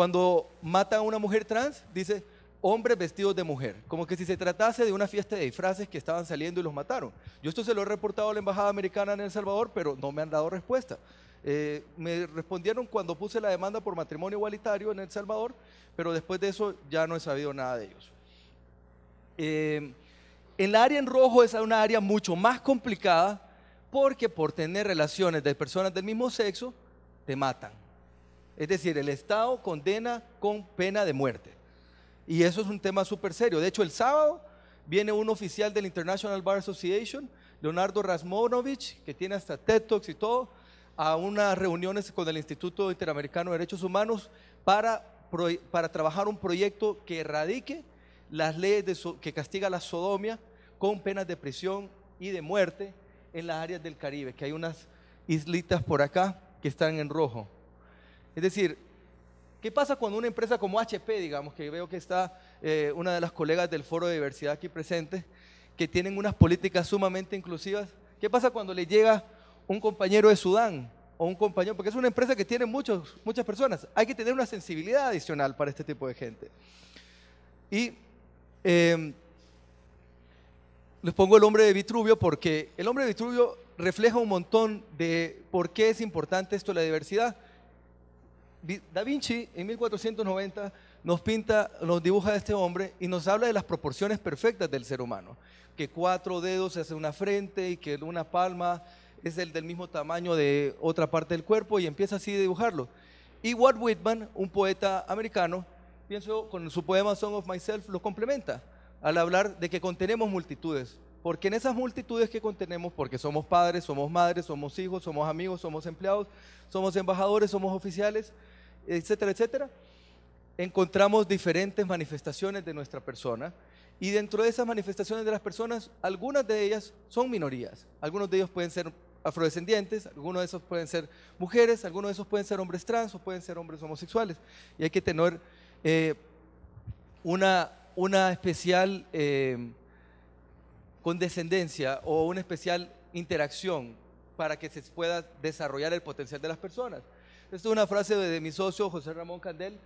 Cuando matan a una mujer trans, dice hombres vestidos de mujer, como que si se tratase de una fiesta de disfraces que estaban saliendo y los mataron. Yo esto se lo he reportado a la Embajada Americana en El Salvador, pero no me han dado respuesta. Me respondieron cuando puse la demanda por matrimonio igualitario en El Salvador, pero después de eso ya no he sabido nada de ellos. El área en rojo es una área mucho más complicada porque por tener relaciones de personas del mismo sexo, te matan. Es decir, el Estado condena con pena de muerte. Y eso es un tema súper serio. De hecho, el sábado viene un oficial del International Bar Association, Leonardo Rasmonovich, que tiene hasta TED Talks y todo, a unas reuniones con el Instituto Interamericano de Derechos Humanos para trabajar un proyecto que erradique las leyes que castiga la sodomia con penas de prisión y de muerte en las áreas del Caribe, que hay unas islitas por acá que están en rojo. Es decir, ¿qué pasa cuando una empresa como HP, digamos, que veo que está una de las colegas del Foro de Diversidad aquí presente, que tienen unas políticas sumamente inclusivas? ¿Qué pasa cuando le llega un compañero de Sudán o un compañero? Porque es una empresa que tiene muchas personas. Hay que tener una sensibilidad adicional para este tipo de gente. Y les pongo el hombre de Vitruvio porque el hombre de Vitruvio refleja un montón de por qué es importante esto de la diversidad. Da Vinci en 1490 nos dibuja a este hombre y nos habla de las proporciones perfectas del ser humano, que 4 dedos hace una frente y que una palma es el del mismo tamaño de otra parte del cuerpo, y empieza así a dibujarlo. Y Walt Whitman, un poeta americano, pienso con su poema Song of Myself, lo complementa al hablar de que contenemos multitudes, porque en esas multitudes que contenemos, porque somos padres, somos madres, somos hijos, somos amigos, somos empleados, somos embajadores, somos oficiales, etcétera, etcétera, encontramos diferentes manifestaciones de nuestra persona, y dentro de esas manifestaciones de las personas, algunas de ellas son minorías. Algunos de ellos pueden ser afrodescendientes, algunos de esos pueden ser mujeres, algunos de esos pueden ser hombres trans o pueden ser hombres homosexuales, y hay que tener una especial condescendencia o una especial interacción para que se pueda desarrollar el potencial de las personas. Esta es una frase de mi socio José Ramón Candel,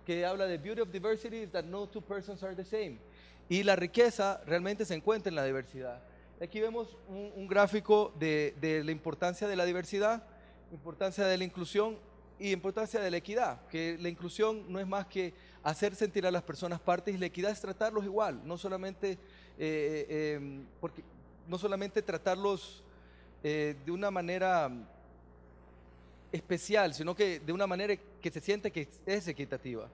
que habla de beauty of diversity is that no two persons are the same. Y la riqueza realmente se encuentra en la diversidad. Aquí vemos un gráfico de la importancia de la diversidad, importancia de la inclusión y importancia de la equidad, que la inclusión no es más que hacer sentir a las personas partes, y la equidad es tratarlos igual, no solamente tratarlos de una manera especial, sino que de una manera que se siente que es equitativa.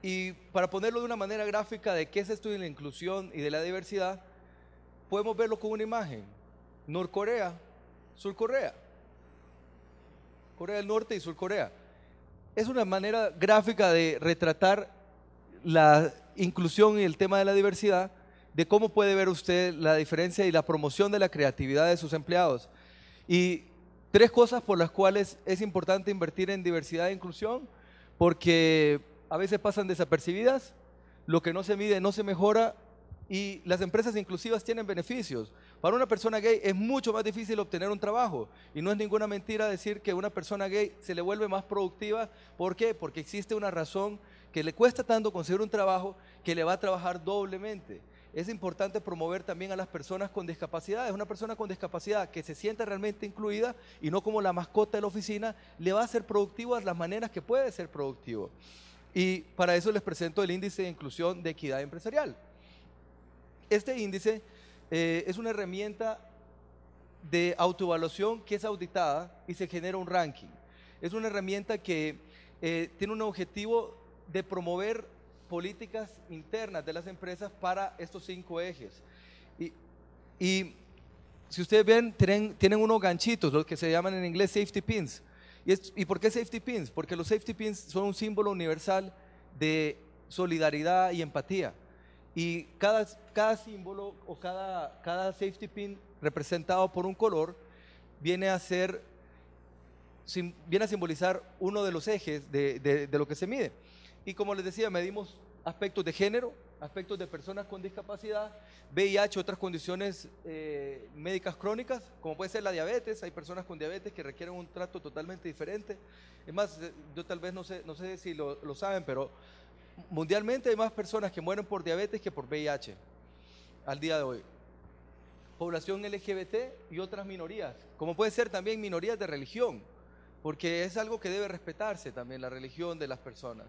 Y para ponerlo de una manera gráfica de qué es esto de la inclusión y de la diversidad, podemos verlo con una imagen: Norcorea, Surcorea, Corea del Norte y Surcorea. Es una manera gráfica de retratar la inclusión y el tema de la diversidad, de cómo puede ver usted la diferencia y la promoción de la creatividad de sus empleados. Y 3 cosas por las cuales es importante invertir en diversidad e inclusión: porque a veces pasan desapercibidas, lo que no se mide no se mejora, y las empresas inclusivas tienen beneficios. Para una persona gay es mucho más difícil obtener un trabajo, y no es ninguna mentira decir que una persona gay se le vuelve más productiva. ¿Por qué? Porque existe una razón que le cuesta tanto conseguir un trabajo que le va a trabajar doblemente. Es importante promover también a las personas con discapacidades. Una persona con discapacidad que se sienta realmente incluida y no como la mascota de la oficina, le va a ser productivo a las maneras que puede ser productivo. Y para eso les presento el índice de inclusión de equidad empresarial. Este índice es una herramienta de autoevaluación que es auditada y se genera un ranking. Es una herramienta que tiene un objetivo de promover políticas internas de las empresas para estos 5 ejes. Y si ustedes ven, tienen unos ganchitos, los que se llaman en inglés safety pins. ¿Y por qué safety pins? Porque los safety pins son un símbolo universal de solidaridad y empatía. Y cada símbolo o cada safety pin representado por un color viene a simbolizar uno de los ejes de lo que se mide. Y como les decía, medimos aspectos de género, aspectos de personas con discapacidad, VIH, otras condiciones médicas crónicas, como puede ser la diabetes. Hay personas con diabetes que requieren un trato totalmente diferente. Es más, yo tal vez no sé si lo saben, pero mundialmente hay más personas que mueren por diabetes que por VIH al día de hoy. Población LGBT y otras minorías, como puede ser también minorías de religión, porque es algo que debe respetarse también, la religión de las personas.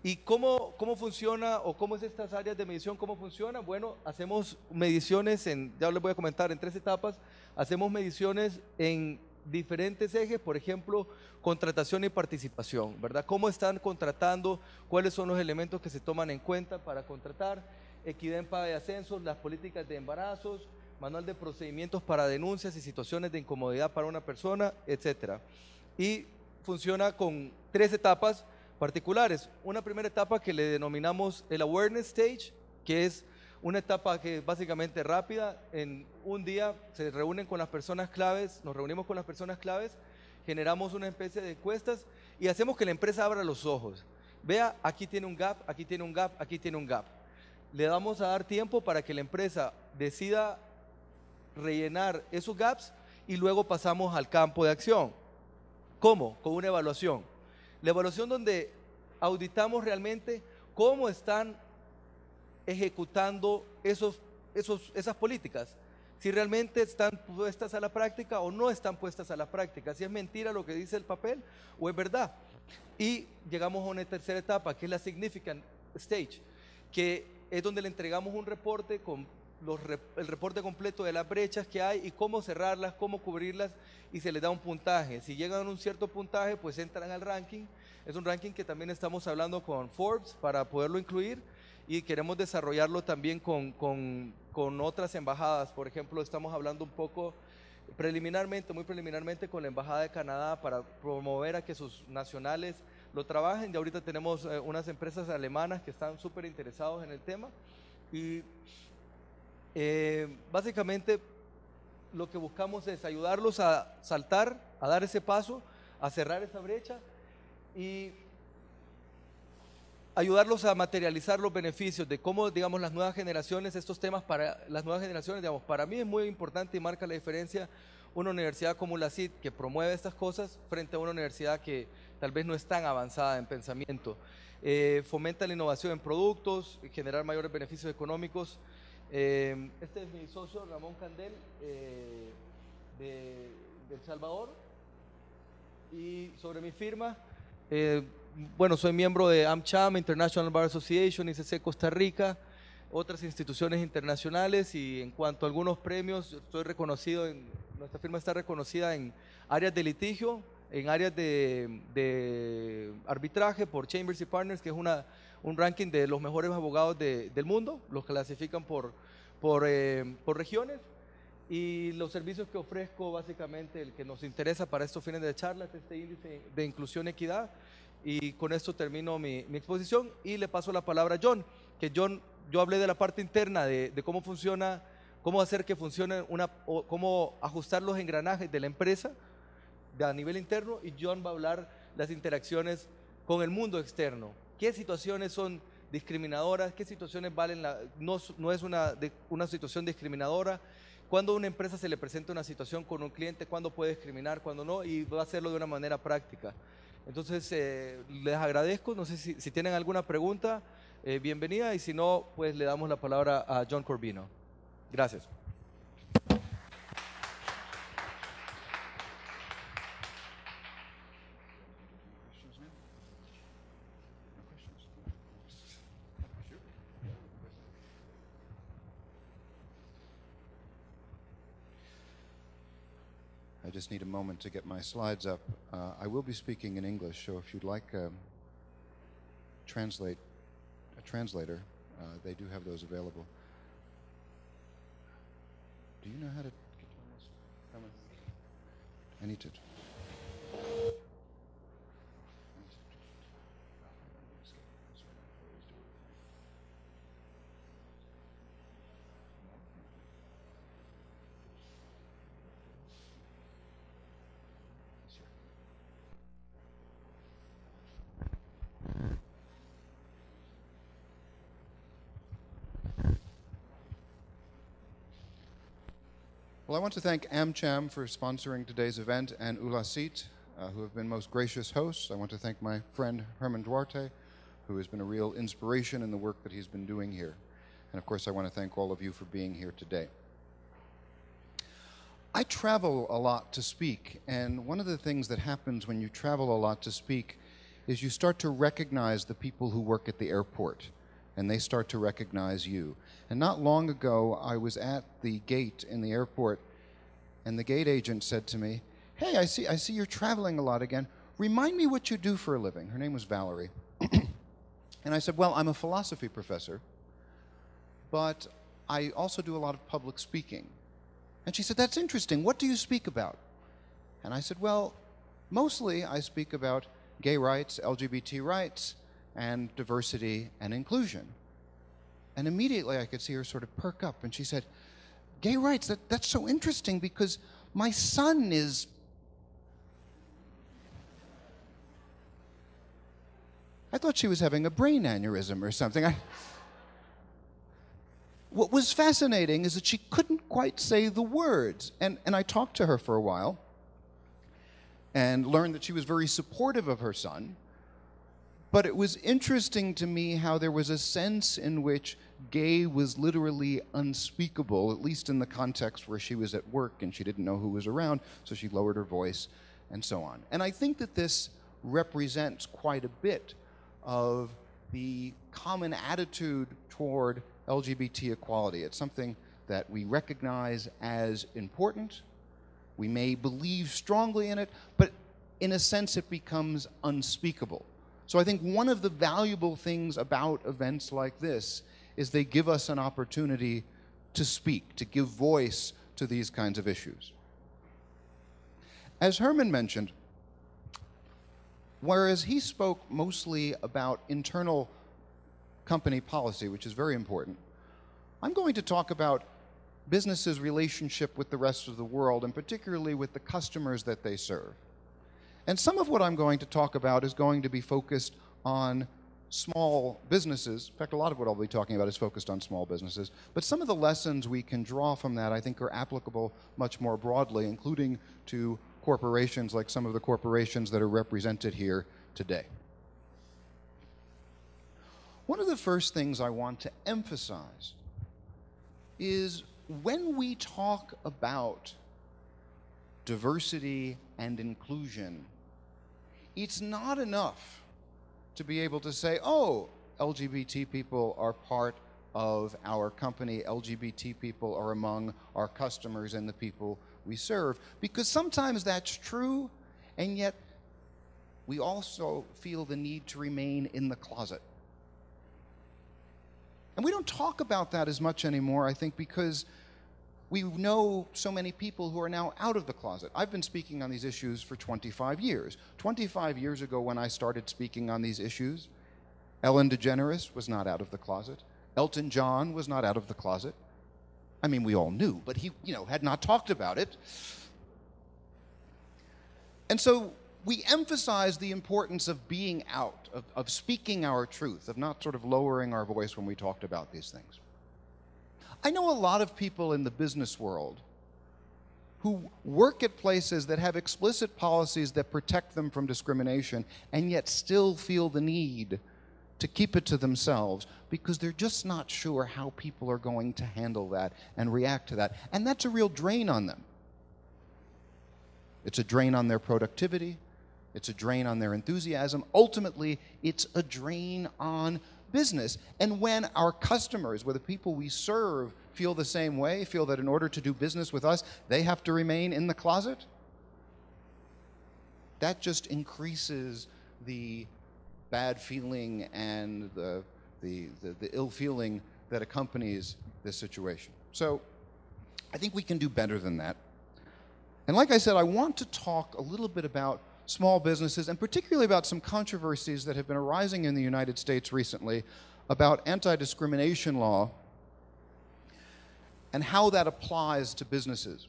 ¿Y cómo funciona o cómo es estas áreas de medición? ¿Cómo funciona? Bueno, hacemos mediciones ya les voy a comentar, en 3 etapas. Hacemos mediciones en diferentes ejes, por ejemplo, contratación y participación, ¿verdad? ¿Cómo están contratando? ¿Cuáles son los elementos que se toman en cuenta para contratar? Equidad en paga de ascensos, las políticas de embarazos, manual de procedimientos para denuncias y situaciones de incomodidad para una persona, etcétera. Y funciona con 3 etapas particulares. Una primera etapa que le denominamos el awareness stage, que es una etapa que es básicamente rápida. En un día se reúnen con las personas claves, nos reunimos con las personas claves, generamos una especie de encuestas y hacemos que la empresa abra los ojos. Vea, aquí tiene un gap, aquí tiene un gap, aquí tiene un gap. Le vamos a dar tiempo para que la empresa decida rellenar esos gaps y luego pasamos al campo de acción. ¿Cómo? Con una evaluación. La evaluación donde auditamos realmente cómo están ejecutando esas políticas, si realmente están puestas a la práctica o no están puestas a la práctica, si es mentira lo que dice el papel o es verdad. Y llegamos a una tercera etapa, que es la significant stage, que es donde le entregamos un reporte con el reporte completo de las brechas que hay y cómo cerrarlas, cómo cubrirlas, y se les da un puntaje. Si llegan a un cierto puntaje, pues entran al ranking. Es un ranking que también estamos hablando con Forbes para poderlo incluir, y queremos desarrollarlo también con otras embajadas. Por ejemplo, estamos hablando un poco preliminarmente, muy preliminarmente, con la Embajada de Canadá para promover a que sus nacionales lo trabajen. Y ahorita tenemos unas empresas alemanas que están súper interesados en el tema, y básicamente lo que buscamos es ayudarlos a saltar, a dar ese paso, a cerrar esa brecha y ayudarlos a materializar los beneficios de cómo, digamos, las nuevas generaciones, estos temas para las nuevas generaciones, digamos, para mí es muy importante y marca la diferencia una universidad como la CID, que promueve estas cosas, frente a una universidad que tal vez no es tan avanzada en pensamiento. Fomenta la innovación en productos, generar mayores beneficios económicos. Este es mi socio Ramón Candel, de El Salvador. Y sobre mi firma, bueno, soy miembro de AmCham, International Bar Association, ICC Costa Rica, otras instituciones internacionales, y en cuanto a algunos premios, estoy reconocido, nuestra firma está reconocida en áreas de litigio, en áreas de arbitraje por Chambers y Partners, que es un ranking de los mejores abogados del mundo, los clasifican por regiones, y los servicios que ofrezco, básicamente el que nos interesa para estos fines de charla es este índice de inclusión y equidad. Y con esto termino mi exposición y le paso la palabra a John, yo hablé de la parte interna de cómo funciona, cómo hacer que funcione cómo ajustar los engranajes de la empresa a nivel interno, y John va a hablar las interacciones con el mundo externo. ¿Qué situaciones son discriminadoras? ¿Qué situaciones no es una situación discriminadora? ¿Cuándo a una empresa se le presenta una situación con un cliente? ¿Cuándo puede discriminar? ¿Cuándo no? Y va a hacerlo de una manera práctica. Entonces, les agradezco. No sé si tienen alguna pregunta, bienvenida, y si no, pues le damos la palabra a John Corvino. Gracias. I just need a moment to get my slides up. I will be speaking in English, so if you'd like a translator, they do have those available. Do you know how to get on this? I need to. Well, I want to thank AmCham for sponsoring today's event and Ulasit, who have been most gracious hosts. I want to thank my friend Herman Duarte, who has been a real inspiration in the work that he's been doing here. And of course, I want to thank all of you for being here today. I travel a lot to speak, and one of the things that happens when you travel a lot to speak is you start to recognize the people who work at the airport, and they start to recognize you. And not long ago, I was at the gate in the airport, and the gate agent said to me, "Hey, I see you're traveling a lot again. Remind me what you do for a living." Her name was Valerie. And I said, "Well, I'm a philosophy professor, but I also do a lot of public speaking." And she said, "That's interesting. What do you speak about?" And I said, "Well, mostly I speak about gay rights, LGBT rights, and diversity and inclusion." And immediately I could see her sort of perk up, and she said, "Gay rights, that's so interesting because my son is..." I thought she was having a brain aneurysm or something. What was fascinating is that she couldn't quite say the words. And I talked to her for a while and learned that she was very supportive of her son. But it was interesting to me how there was a sense in which gay was literally unspeakable, at least in the context where she was at work and she didn't know who was around, so she lowered her voice and so on. And I think that this represents quite a bit of the common attitude toward LGBT equality. It's something that we recognize as important. We may believe strongly in it, but in a sense it becomes unspeakable. So I think one of the valuable things about events like this is they give us an opportunity to speak, to give voice to these kinds of issues. As Herman mentioned, whereas he spoke mostly about internal company policy, which is very important, I'm going to talk about businesses' relationship with the rest of the world, and particularly with the customers that they serve. And some of what I'm going to talk about is going to be focused on small businesses. In fact, a lot of what I'll be talking about is focused on small businesses. But some of the lessons we can draw from that, I think, are applicable much more broadly, including to corporations like some of the corporations that are represented here today. One of the first things I want to emphasize is when we talk about diversity and inclusion, it's not enough to be able to say, "Oh, LGBT people are part of our company, LGBT people are among our customers and the people we serve," because sometimes that's true, and yet we also feel the need to remain in the closet. And we don't talk about that as much anymore, I think, because we know so many people who are now out of the closet. I've been speaking on these issues for 25 years. 25 years ago when I started speaking on these issues, Ellen DeGeneres was not out of the closet. Elton John was not out of the closet. I mean, we all knew, but he, had not talked about it. And so we emphasize the importance of being out, of speaking our truth, of not sort of lowering our voice when we talked about these things. I know a lot of people in the business world who work at places that have explicit policies that protect them from discrimination and yet still feel the need to keep it to themselves because they're just not sure how people are going to handle that and react to that. And that's a real drain on them. It's a drain on their productivity. It's a drain on their enthusiasm. Ultimately, it's a drain on business. And when our customers, where the people we serve, feel the same way, feel that in order to do business with us, they have to remain in the closet, that just increases the bad feeling and the ill feeling that accompanies this situation. So I think we can do better than that. And like I said, I want to talk a little bit about small businesses, and particularly about some controversies that have been arising in the United States recently about anti-discrimination law and how that applies to businesses.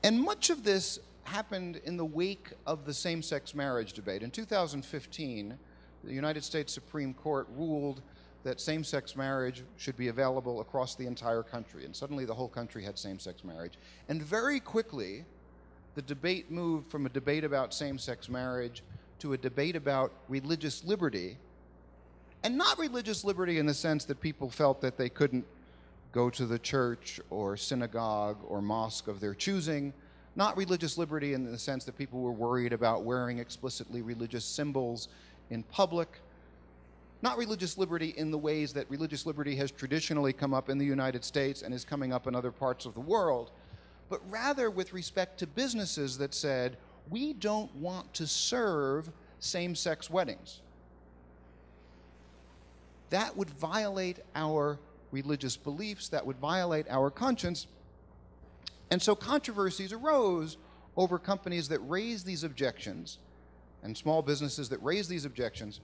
And much of this happened in the wake of the same-sex marriage debate. In 2015, the United States Supreme Court ruled that same-sex marriage should be available across the entire country. And suddenly the whole country had same-sex marriage. And very quickly, the debate moved from a debate about same-sex marriage to a debate about religious liberty. And not religious liberty in the sense that people felt that they couldn't go to the church or synagogue or mosque of their choosing. Not religious liberty in the sense that people were worried about wearing explicitly religious symbols in public. Not religious liberty in the ways that religious liberty has traditionally come up in the United States and is coming up in other parts of the world, but rather with respect to businesses that said, we don't want to serve same-sex weddings. That would violate our religious beliefs, that would violate our conscience. And so controversies arose over companies that raised these objections and small businesses that raised these objections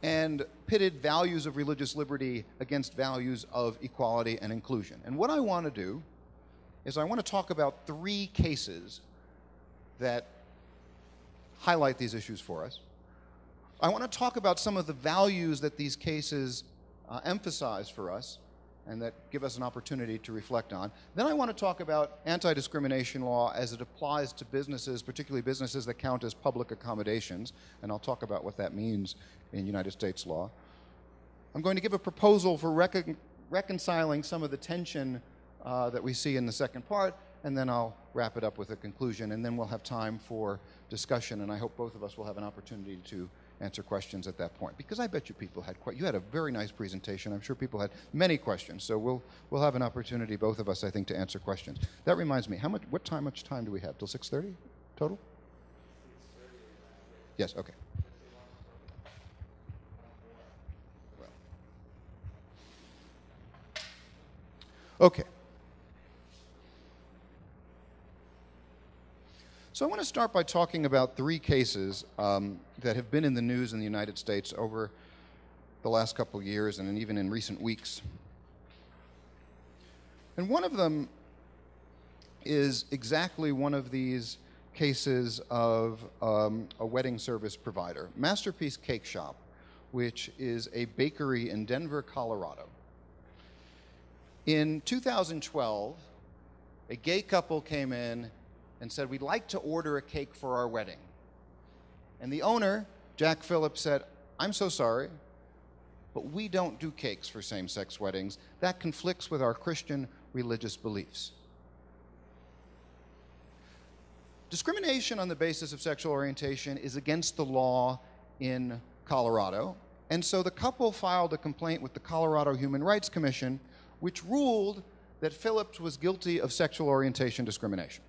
and pitted values of religious liberty against values of equality and inclusion. And what I want to do is I want to talk about 3 cases that highlight these issues for us. I want to talk about some of the values that these cases emphasize for us and that give us an opportunity to reflect on. Then I want to talk about anti-discrimination law as it applies to businesses, particularly businesses that count as public accommodations, and I'll talk about what that means in United States law. I'm going to give a proposal for reconciling some of the tension that we see in the second part, and then I'll wrap it up with a conclusion, and then we'll have time for discussion, and I hope both of us will have an opportunity to answer questions at that point, because I bet you people had you had a very nice presentation. I'm sure people had many questions, so we'll have an opportunity, both of us, I think, to answer questions. That reminds me, much time do we have? Till 6:30 total? 6:30. Yes. Okay. Well. Okay. So I want to start by talking about 3 cases that have been in the news in the United States over the last couple of years and even in recent weeks. And one of them is exactly one of these cases of a wedding service provider, Masterpiece Cake Shop, which is a bakery in Denver, Colorado. In 2012, a gay couple came in and said, we'd like to order a cake for our wedding. And the owner, Jack Phillips, said, I'm so sorry, but we don't do cakes for same-sex weddings. That conflicts with our Christian religious beliefs. Discrimination on the basis of sexual orientation is against the law in Colorado, and so the couple filed a complaint with the Colorado Human Rights Commission, which ruled that Phillips was guilty of sexual orientation discrimination.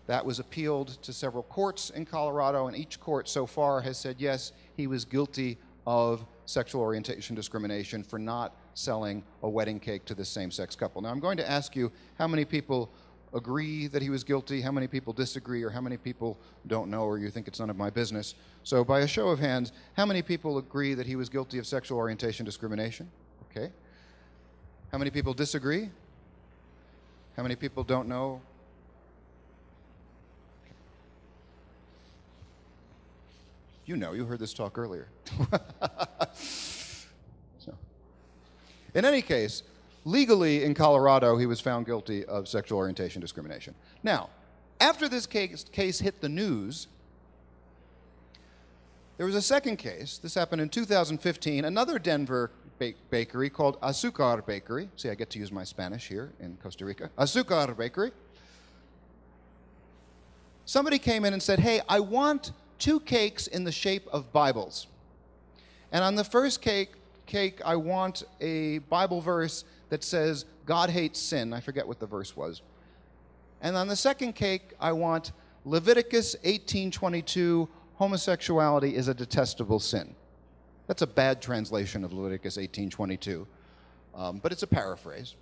That was appealed to several courts in Colorado, and each court so far has said, yes, he was guilty of sexual orientation discrimination for not selling a wedding cake to the same-sex couple. Now, I'm going to ask you how many people agree that he was guilty, how many people disagree, or how many people don't know, or you think it's none of my business. So by a show of hands, how many people agree that he was guilty of sexual orientation discrimination? Okay. How many people disagree? How many people don't know? You know, you heard this talk earlier. So, in any case, legally in Colorado, he was found guilty of sexual orientation discrimination. Now, after this case hit the news, there was a second case. This happened in 2015. Another Denver bakery called Azúcar Bakery. See, I get to use my Spanish here in Costa Rica. Azúcar Bakery. Somebody came in and said, hey, I want 2 cakes in the shape of Bibles. And on the first cake, I want a Bible verse that says, God hates sin. I forget what the verse was. And on the second cake, I want Leviticus 18:22, homosexuality is a detestable sin. That's a bad translation of Leviticus 18:22, but it's a paraphrase.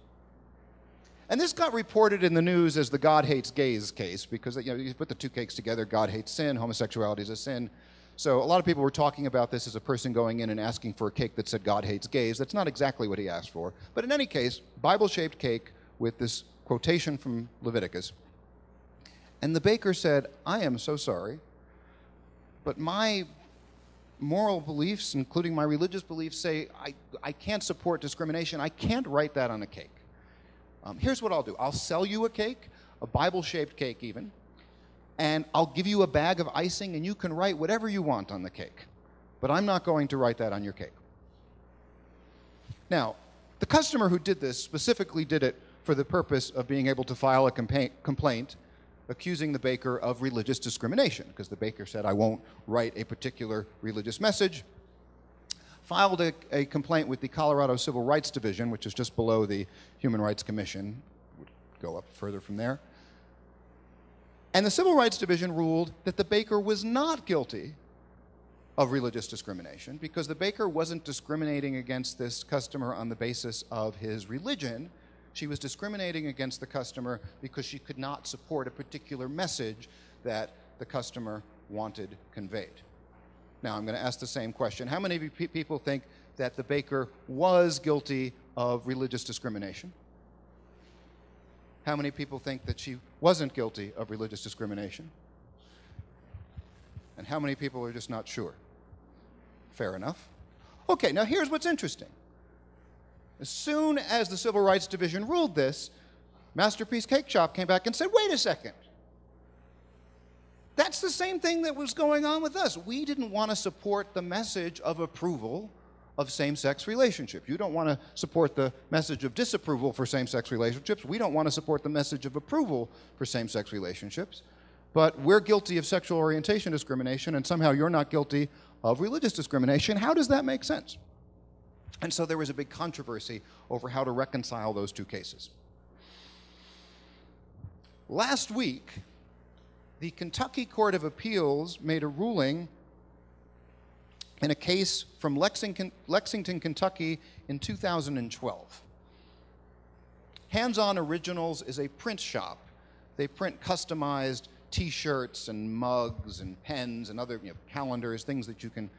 And this got reported in the news as the God hates gays case because you put the 2 cakes together, God hates sin, homosexuality is a sin. So a lot of people were talking about this as a person going in and asking for a cake that said God hates gays. That's not exactly what he asked for. But in any case, Bible-shaped cake with this quotation from Leviticus. And the baker said, I am so sorry, but my moral beliefs, including my religious beliefs, say I can't support discrimination. I can't write that on a cake. Here's what I'll do. I'll sell you a cake, a Bible-shaped cake even, and I'll give you a bag of icing, and you can write whatever you want on the cake. But I'm not going to write that on your cake. Now, the customer who did this specifically did it for the purpose of being able to file a complaint accusing the baker of religious discrimination, because the baker said, I won't write a particular religious message. Filed a complaint with the Colorado Civil Rights Division, which is just below the Human Rights Commission. Would go up further from there. And the Civil Rights Division ruled that the baker was not guilty of religious discrimination because the baker wasn't discriminating against this customer on the basis of his religion. She was discriminating against the customer because she could not support a particular message that the customer wanted conveyed. Now, I'm going to ask the same question. How many of you people think that the baker was guilty of religious discrimination? How many people think that she wasn't guilty of religious discrimination? And how many people are just not sure? Fair enough. Okay, now here's what's interesting. As soon as the Civil Rights Division ruled this, Masterpiece Cake Shop came back and said, wait a second. That's the same thing that was going on with us. We didn't want to support the message of approval of same-sex relationships. You don't want to support the message of disapproval for same-sex relationships. We don't want to support the message of approval for same-sex relationships. But we're guilty of sexual orientation discrimination, and somehow you're not guilty of religious discrimination. How does that make sense? And so there was a big controversy over how to reconcile those two cases. Last week, the Kentucky Court of Appeals made a ruling in a case from Lexington, Kentucky in 2012. Hands-On Originals is a print shop. They print customized T-shirts and mugs and pens and other calendars, things that you can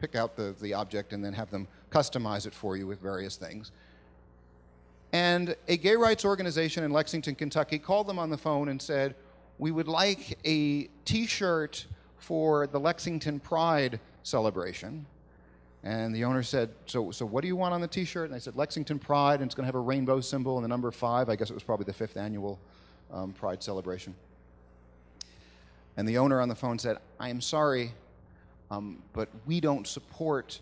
pick out the object and then have them customize it for you with various things. And a gay rights organization in Lexington, Kentucky called them on the phone and said, we would like a T-shirt for the Lexington Pride celebration. And the owner said, so what do you want on the T-shirt? And they said, Lexington Pride, and it's going to have a rainbow symbol and the number 5. I guess it was probably the 5th annual Pride celebration. And the owner on the phone said, I am sorry, but we don't support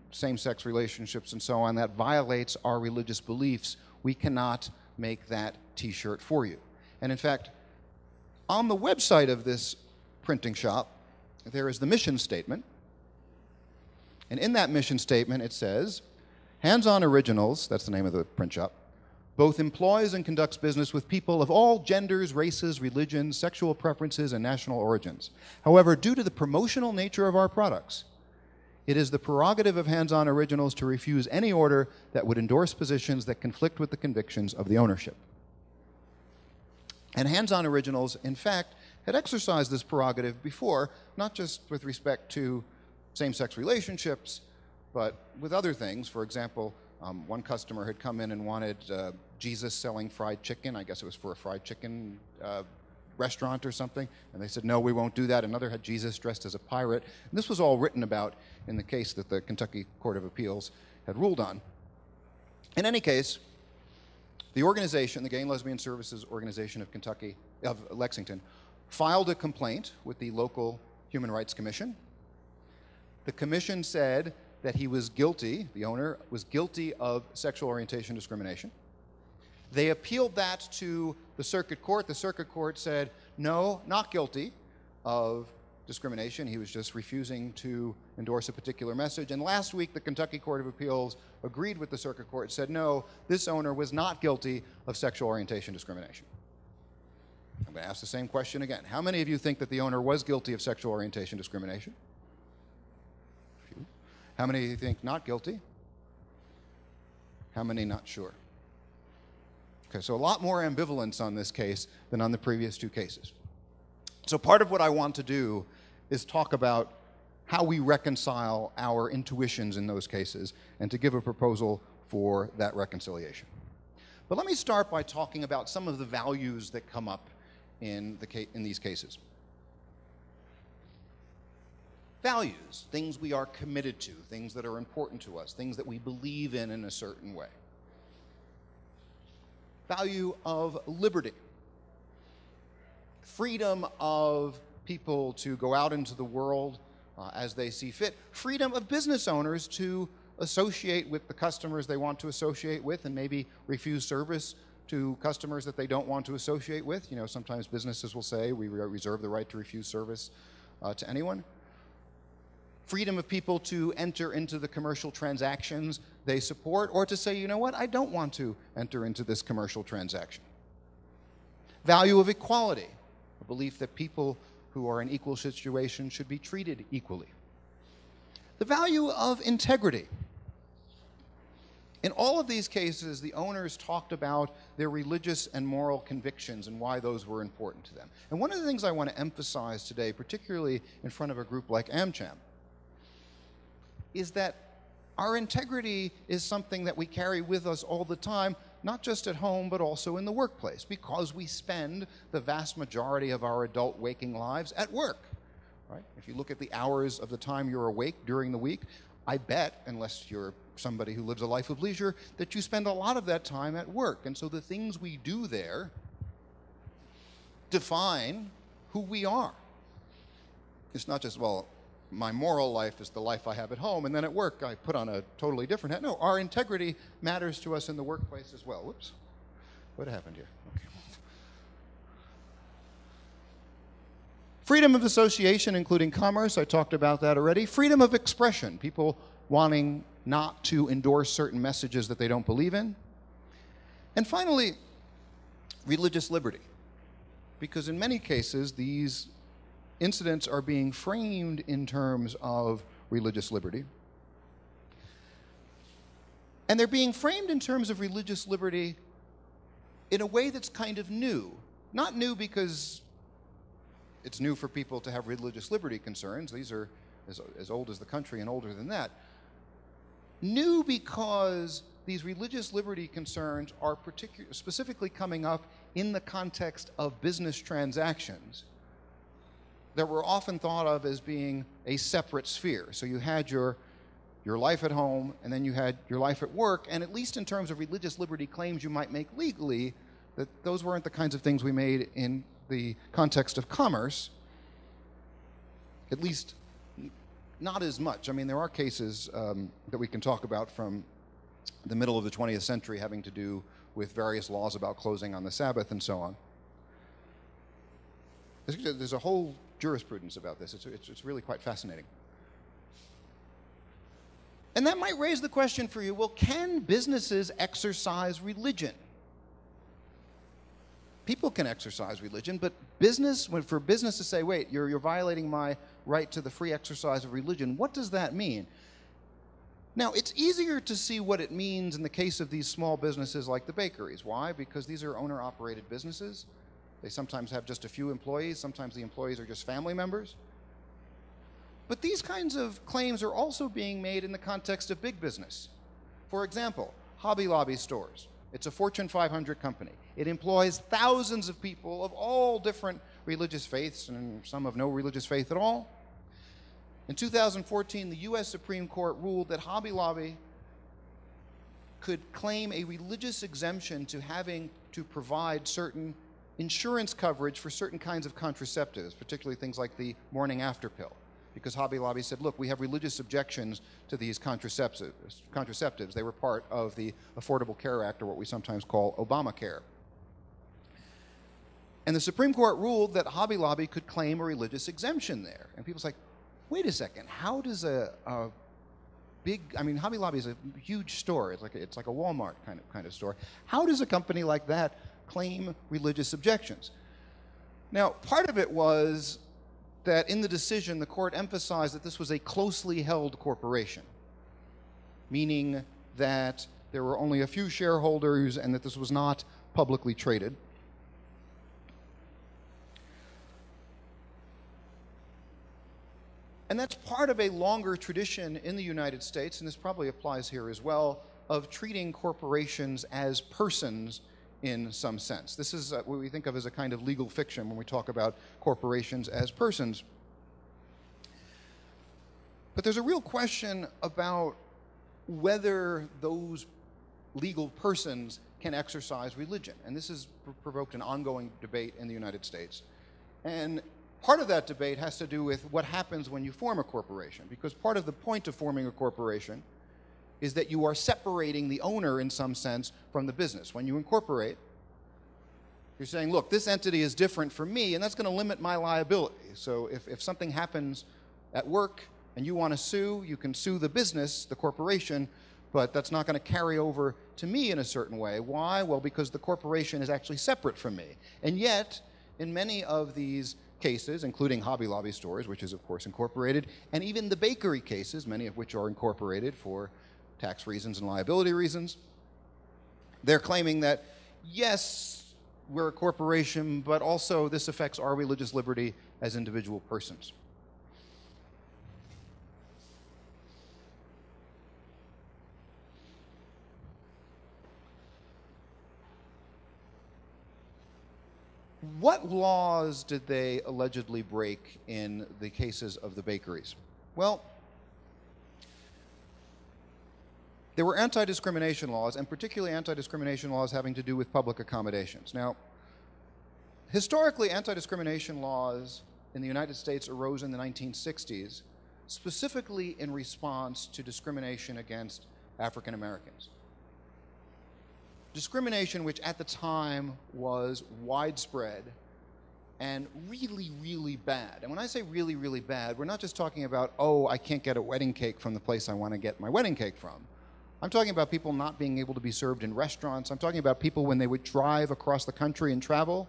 same-sex relationships and so on. That violates our religious beliefs. We cannot make that T-shirt for you. And in fact, on the website of this printing shop, there is the mission statement. And in that mission statement, it says, Hands-On Originals, that's the name of the print shop, both employs and conducts business with people of all genders, races, religions, sexual preferences, and national origins. However, due to the promotional nature of our products, it is the prerogative of Hands-On Originals to refuse any order that would endorse positions that conflict with the convictions of the ownership. And Hands-On Originals, in fact, had exercised this prerogative before, not just with respect to same-sex relationships, but with other things. For example, one customer had come in and wanted Jesus selling fried chicken. I guess it was for a fried chicken restaurant or something. And they said, no, we won't do that. Another had Jesus dressed as a pirate. And this was all written about in the case that the Kentucky Court of Appeals had ruled on. In any case, the organization, the Gay and Lesbian Services Organization of Lexington, filed a complaint with the local Human Rights Commission. The commission said that he was guilty, the owner was guilty of sexual orientation discrimination. They appealed that to the circuit court. The circuit court said, no, not guilty of discrimination. He was just refusing to endorse a particular message. And last week, the Kentucky Court of Appeals agreed with the circuit court, said, no, this owner was not guilty of sexual orientation discrimination. I'm going to ask the same question again. How many of you think that the owner was guilty of sexual orientation discrimination? A few. How many of you think not guilty? How many not sure? Okay, so a lot more ambivalence on this case than on the previous two cases. So part of what I want to do is talk about how we reconcile our intuitions in those cases and to give a proposal for that reconciliation. But let me start by talking about some of the values that come up in these cases. Values, things we are committed to, things that are important to us, things that we believe in a certain way. Value of liberty. Freedom of people to go out into the world as they see fit. Freedom of business owners to associate with the customers they want to associate with and maybe refuse service to customers that they don't want to associate with. You know, sometimes businesses will say we reserve the right to refuse service to anyone. Freedom of people to enter into the commercial transactions they support, or to say, you know what, I don't want to enter into this commercial transaction. Value of equality, a belief that people who are in equal situations should be treated equally. The value of integrity. In all of these cases, the owners talked about their religious and moral convictions and why those were important to them. And one of the things I want to emphasize today, particularly in front of a group like AmCham, is that our integrity is something that we carry with us all the time, not just at home, but also in the workplace, because we spend the vast majority of our adult waking lives at work. Right? If you look at the hours of the time you're awake during the week, I bet, unless you're somebody who lives a life of leisure, that you spend a lot of that time at work. And so the things we do there define who we are. It's not just, well, my moral life is the life I have at home, and then at work I put on a totally different hat. No, our integrity matters to us in the workplace as well. Whoops. What happened here? Okay. Freedom of association, including commerce, I talked about that already. Freedom of expression, people wanting not to endorse certain messages that they don't believe in. And finally, religious liberty, because in many cases these incidents are being framed in terms of religious liberty. And they're being framed in terms of religious liberty in a way that's kind of new. Not new because it's new for people to have religious liberty concerns. These are as old as the country and older than that. New because these religious liberty concerns are specifically coming up in the context of business transactions that were often thought of as being a separate sphere. So you had your life at home, and then you had your life at work, and at least in terms of religious liberty claims you might make legally, that those weren't the kinds of things we made in the context of commerce, at least not as much. I mean, there are cases that we can talk about from the middle of the 20th century having to do with various laws about closing on the Sabbath and so on. There's a whole jurisprudence about this. It's really quite fascinating. And that might raise the question for you, well, can businesses exercise religion? People can exercise religion, but for business to say, wait, you're violating my right to the free exercise of religion, what does that mean? Now, it's easier to see what it means in the case of these small businesses like the bakeries. Why? Because these are owner-operated businesses. They sometimes have just a few employees. Sometimes the employees are just family members. But these kinds of claims are also being made in the context of big business. For example, Hobby Lobby stores. It's a Fortune 500 company. It employs thousands of people of all different religious faiths, and some of no religious faith at all. In 2014, the U.S. Supreme Court ruled that Hobby Lobby could claim a religious exemption to having to provide certain insurance coverage for certain kinds of contraceptives, particularly things like the morning after pill. Because Hobby Lobby said, look, we have religious objections to these contraceptives. They were part of the Affordable Care Act, or what we sometimes call Obamacare. And the Supreme Court ruled that Hobby Lobby could claim a religious exemption there. And people's like, wait a second, how does Hobby Lobby is a huge store. It's like a Walmart kind of store. How does a company like that claim religious objections? Now, part of it was that in the decision, the court emphasized that this was a closely held corporation, meaning that there were only a few shareholders and that this was not publicly traded. And that's part of a longer tradition in the United States, and this probably applies here as well, of treating corporations as persons in some sense. This is what we think of as a kind of legal fiction when we talk about corporations as persons. But there's a real question about whether those legal persons can exercise religion. And this has provoked an ongoing debate in the United States. And part of that debate has to do with what happens when you form a corporation, because part of the point of forming a corporation is that you are separating the owner in some sense from the business. When you incorporate, you're saying, look, this entity is different from me, and that's going to limit my liability. So if something happens at work and you want to sue, you can sue the business, the corporation, but that's not going to carry over to me in a certain way. Why? Well, because the corporation is actually separate from me. And yet, in many of these cases, including Hobby Lobby stores, which is of course incorporated, and even the bakery cases, many of which are incorporated for tax reasons and liability reasons, they're claiming that, yes, we're a corporation, but also this affects our religious liberty as individual persons. What laws did they allegedly break in the cases of the bakeries? Well, there were anti-discrimination laws, and particularly anti-discrimination laws having to do with public accommodations. Now, historically, anti-discrimination laws in the United States arose in the 1960s, specifically in response to discrimination against African Americans. Discrimination which at the time was widespread and really, really bad. And when I say really, really bad, we're not just talking about, oh, I can't get a wedding cake from the place I want to get my wedding cake from. I'm talking about people not being able to be served in restaurants. I'm talking about people when they would drive across the country and travel,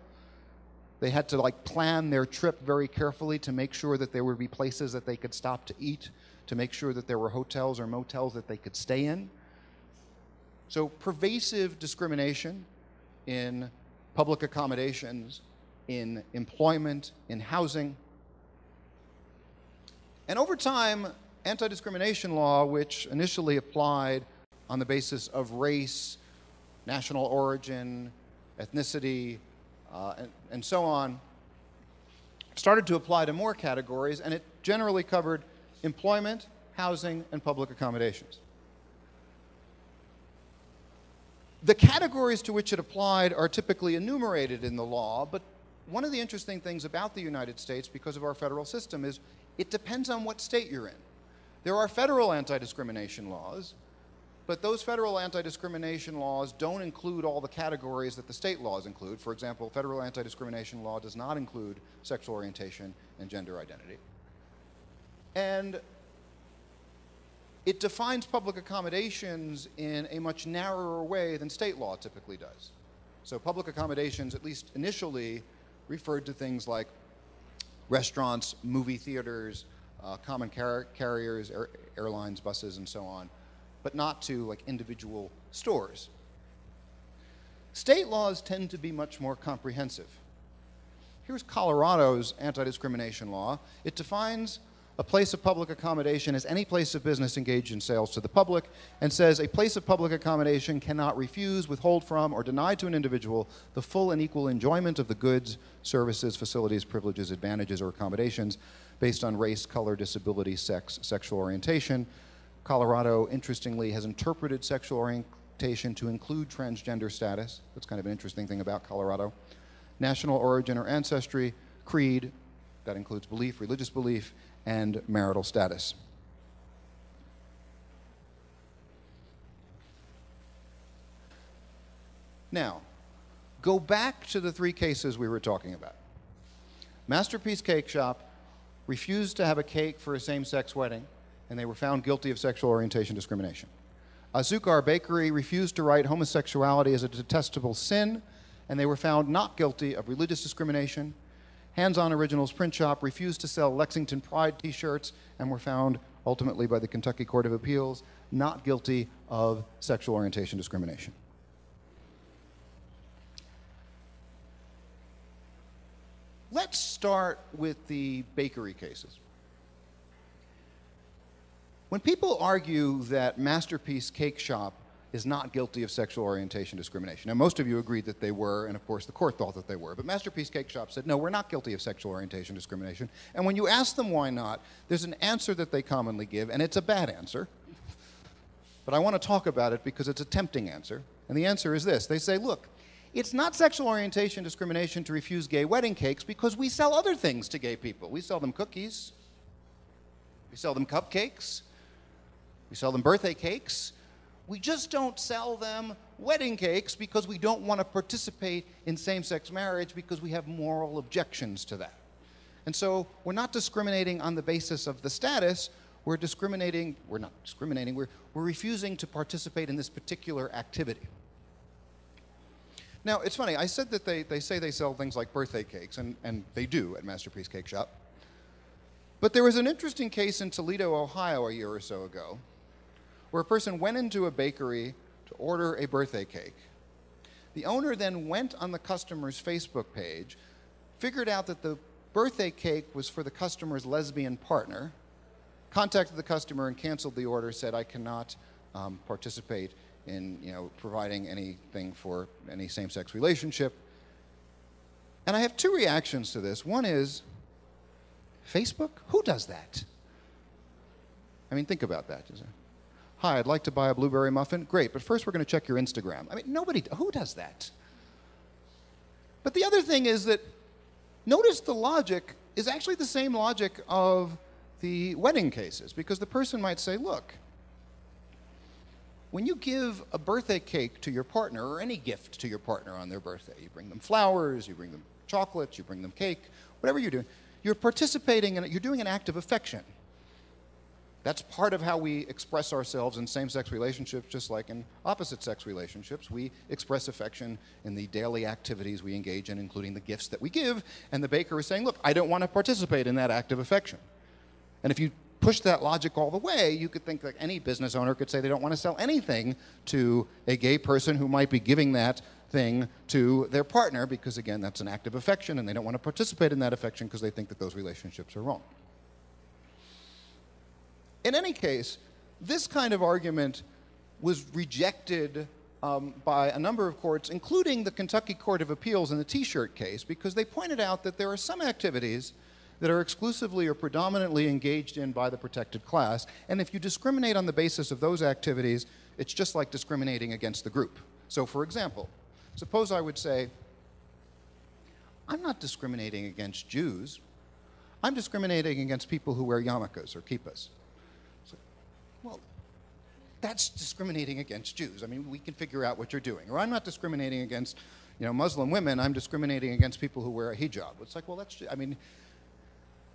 they had to plan their trip very carefully to make sure that there would be places that they could stop to eat, to make sure that there were hotels or motels that they could stay in. So pervasive discrimination in public accommodations, in employment, in housing. And over time, anti-discrimination law, which initially applied on the basis of race, national origin, ethnicity, and so on, started to apply to more categories, and it generally covered employment, housing, and public accommodations. The categories to which it applied are typically enumerated in the law, but one of the interesting things about the United States, because of our federal system, is it depends on what state you're in. There are federal anti-discrimination laws, but those federal anti-discrimination laws don't include all the categories that the state laws include. For example, federal anti-discrimination law does not include sexual orientation and gender identity. And it defines public accommodations in a much narrower way than state law typically does. So public accommodations, at least initially, referred to things like restaurants, movie theaters, common carriers, airlines, buses, and so on, but not to individual stores. State laws tend to be much more comprehensive. Here's Colorado's anti-discrimination law. It defines a place of public accommodation as any place of business engaged in sales to the public, and says a place of public accommodation cannot refuse, withhold from, or deny to an individual the full and equal enjoyment of the goods, services, facilities, privileges, advantages, or accommodations based on race, color, disability, sex, sexual orientation. Colorado, interestingly, has interpreted sexual orientation to include transgender status. That's kind of an interesting thing about Colorado. National origin or ancestry, creed, that includes belief, religious belief, and marital status. Now, go back to the three cases we were talking about. Masterpiece Cake Shop refused to have a cake for a same-sex wedding, and they were found guilty of sexual orientation discrimination. Azúcar Bakery refused to write homosexuality as a detestable sin, and they were found not guilty of religious discrimination. Hands-On Originals Print Shop refused to sell Lexington Pride t-shirts and were found ultimately by the Kentucky Court of Appeals not guilty of sexual orientation discrimination. Let's start with the bakery cases. When people argue that Masterpiece Cake Shop is not guilty of sexual orientation discrimination. Now, most of you agreed that they were, and of course the court thought that they were. But Masterpiece Cake Shop said, no, we're not guilty of sexual orientation discrimination. And when you ask them why not, there's an answer that they commonly give, and it's a bad answer. But I want to talk about it because it's a tempting answer. And the answer is this. They say, look, it's not sexual orientation discrimination to refuse gay wedding cakes because we sell other things to gay people. We sell them cookies. We sell them cupcakes. We sell them birthday cakes. We just don't sell them wedding cakes because we don't want to participate in same-sex marriage because we have moral objections to that. And so we're not discriminating on the basis of the status. We're refusing to participate in this particular activity. Now, it's funny. I said that they say they sell things like birthday cakes, and they do at Masterpiece Cake Shop. But there was an interesting case in Toledo, Ohio, a year or so ago, where a person went into a bakery to order a birthday cake. The owner then went on the customer's Facebook page, figured out that the birthday cake was for the customer's lesbian partner, contacted the customer and canceled the order, said, I cannot participate in providing anything for any same-sex relationship. And I have two reactions to this. One is, Facebook? Who does that? I mean, think about that. Hi, I'd like to buy a blueberry muffin. Great, but first we're going to check your Instagram. I mean, who does that? But the other thing is that, notice the logic is actually the same logic of the wedding cases, because the person might say, look, when you give a birthday cake to your partner, or any gift to your partner on their birthday, you bring them flowers, you bring them chocolates, you bring them cake, whatever you're doing, you're participating in it, you're doing an act of affection. That's part of how we express ourselves in same-sex relationships, just like in opposite-sex relationships. We express affection in the daily activities we engage in, including the gifts that we give, and the baker is saying, look, I don't want to participate in that act of affection. And if you push that logic all the way, you could think like any business owner could say they don't want to sell anything to a gay person who might be giving that thing to their partner because, again, that's an act of affection, and they don't want to participate in that affection because they think that those relationships are wrong. In any case, this kind of argument was rejected by a number of courts, including the Kentucky Court of Appeals in the T-shirt case, because they pointed out that there are some activities that are exclusively or predominantly engaged in by the protected class, and if you discriminate on the basis of those activities, it's just like discriminating against the group. So, for example, suppose I would say, I'm not discriminating against Jews. I'm discriminating against people who wear yarmulkes or kippas. Well, that's discriminating against Jews. I mean, we can figure out what you're doing. Or I'm not discriminating against, Muslim women. I'm discriminating against people who wear a hijab. It's like, well,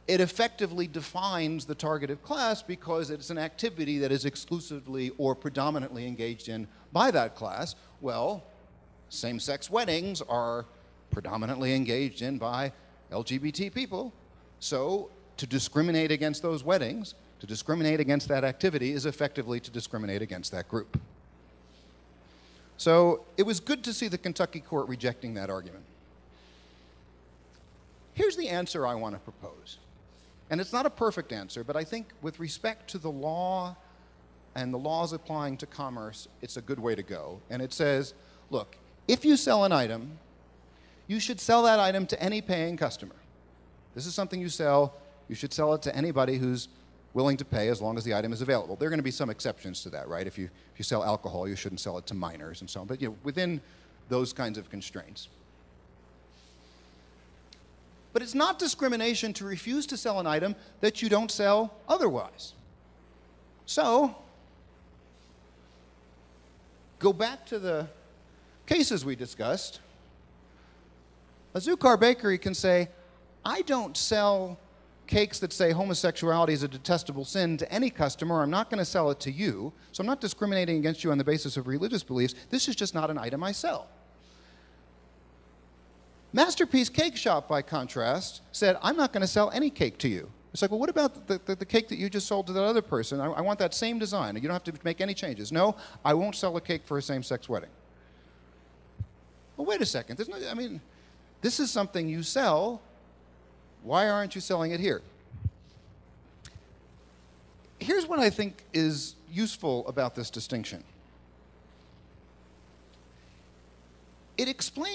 it effectively defines the targeted class because it's an activity that is exclusively or predominantly engaged in by that class. Well, same-sex weddings are predominantly engaged in by LGBT people. So to discriminate against those weddings, to discriminate against that activity is effectively to discriminate against that group. So it was good to see the Kentucky court rejecting that argument. Here's the answer I want to propose. And it's not a perfect answer, but I think with respect to the law and the laws applying to commerce, it's a good way to go. And it says, look, if you sell an item, you should sell that item to any paying customer. This is something you sell, you should sell it to anybody who's willing to pay as long as the item is available. There are going to be some exceptions to that, right? If you sell alcohol, you shouldn't sell it to minors and so on, but within those kinds of constraints. But it's not discrimination to refuse to sell an item that you don't sell otherwise. So, go back to the cases we discussed. A Zucar bakery can say, I don't sell cakes that say homosexuality is a detestable sin to any customer. I'm not going to sell it to you. So I'm not discriminating against you on the basis of religious beliefs. This is just not an item I sell. Masterpiece Cake Shop, by contrast, said, I'm not going to sell any cake to you. It's like, well, what about the cake that you just sold to that other person? I want that same design. You don't have to make any changes. No, I won't sell a cake for a same-sex wedding. Well, wait a second. This is something you sell. Why aren't you selling it here? Here's what I think is useful about this distinction.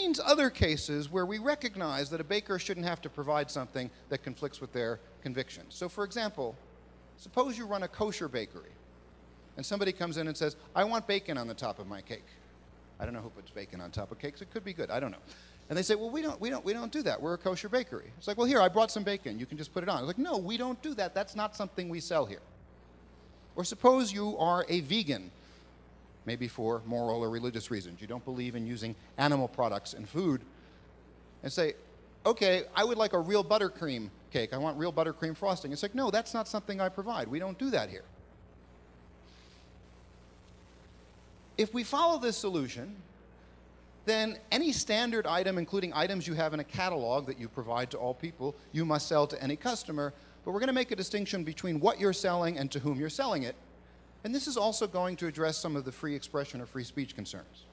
means other cases where we recognize that a baker shouldn't have to provide something that conflicts with their convictions. So for example, suppose you run a kosher bakery, and somebody comes in and says, I want bacon on the top of my cake. I don't know who puts bacon on top of cakes. It could be good. I don't know. And they say, well, we don't do that. We're a kosher bakery. It's like, well, here, I brought some bacon. You can just put it on. It's like, no, we don't do that. That's not something we sell here. Or suppose you are a vegan, maybe for moral or religious reasons. You don't believe in using animal products in food. And say, okay, I would like a real buttercream cake. I want real buttercream frosting. It's like, no, that's not something I provide. We don't do that here. If we follow this solution, then any standard item, including items you have in a catalog that you provide to all people, you must sell to any customer. But we're going to make a distinction between what you're selling and to whom you're selling it. And this is also going to address some of the free expression or free speech concerns.